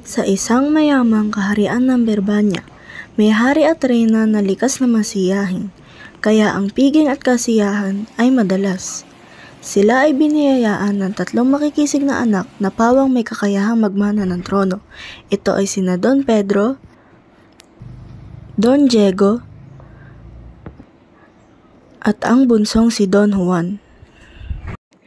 Sa isang mayamang kaharian ng Berbanya, may hari at reyna na likas na masiyahin, kaya ang piging at kasiyahan ay madalas. Sila ay biniyayaan ng 3 makikisig na anak na pawang may kakayahang magmana ng trono. Ito ay sina Don Pedro, Don Diego, at ang bunsong si Don Juan.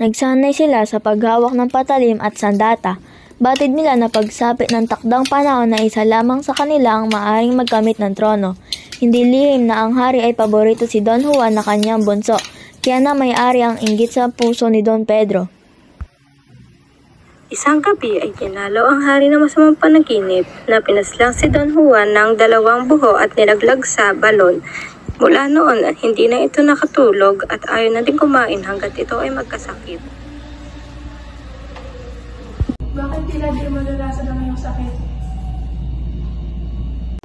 Nagsanay sila sa paghawak ng patalim at sandata. Batid nila na pagsapit ng takdang panahon na isa lamang sa kanila ang maaaring magkamit ng trono. Hindi lihim na ang hari ay paborito si Don Juan na kanyang bunso, kaya na may-ari ang inggit sa puso ni Don Pedro. Isang gabi ay tinalo ang hari ng masamang panaginip na pinaslang si Don Juan ng 2 buho at nilaglag sa balon. Mula noon, hindi na ito nakatulog at ayaw na din kumain hanggat ito ay magkasakit. Bakit tila di malalasan ang iyong sakit?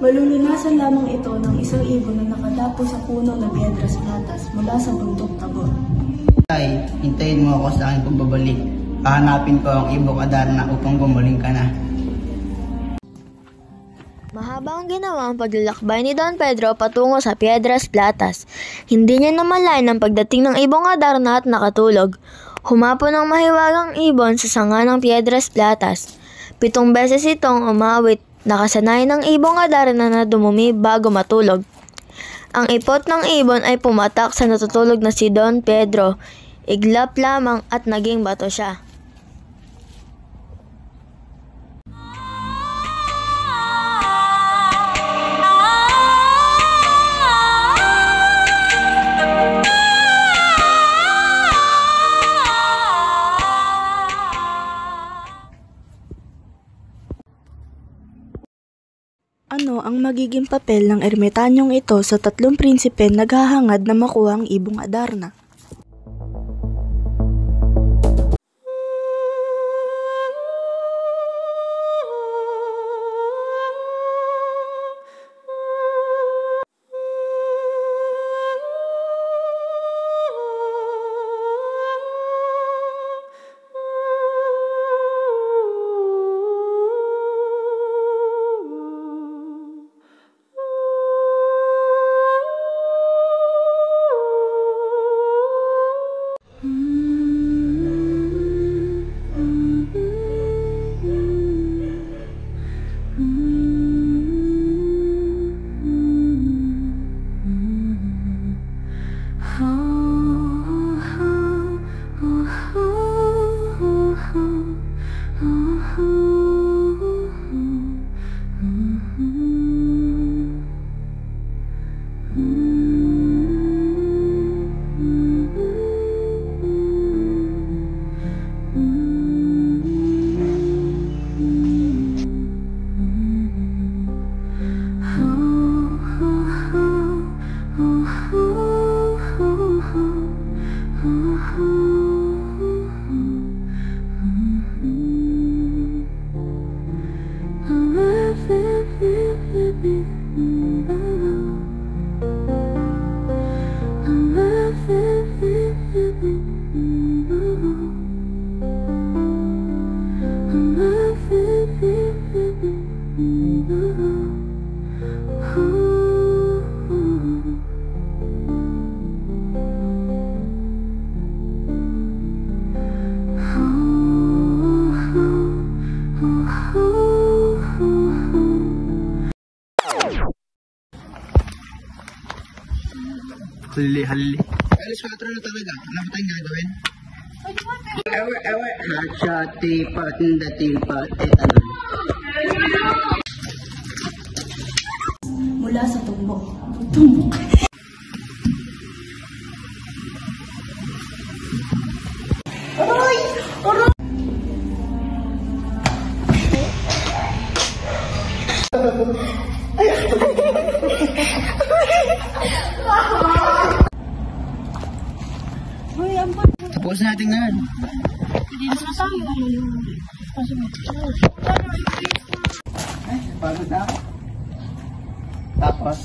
Malulunasan lamang ito ng isang ibon na nakadapo sa puno ng Piedras Platas mula sa bundok Tabor. Tay, hintayin mo ako sa aking pagbabalik. Hahanapin ko ang ibong Adarna upang gumaling ka na. Mahaba ang ginawa ang paglalakbay ni Don Pedro patungo sa Piedras Platas. Hindi niya namalayan ang pagdating ng ibong Adarna at nakatulog. Humapon ang mahiwagang ibon sa sanga ng Piedras Platas. 7 beses itong umawit, nakasanay ng ibong Adarna na dumumi bago matulog. Ang ipot ng ibon ay pumatak sa natutulog na si Don Pedro. Iglap lamang at naging bato siya. Ano ang magiging papel ng ermitanyong ito sa 3 prinsipe naghahangad na makuha ang ibong Adarna? Halli. Alas 4 na talaga. Ano ba tayong gagawin? Ewe. Hot tipat, tipat. Ano? Mula sa tumbok. Tapos natin na. Pagod na ako. Tapos,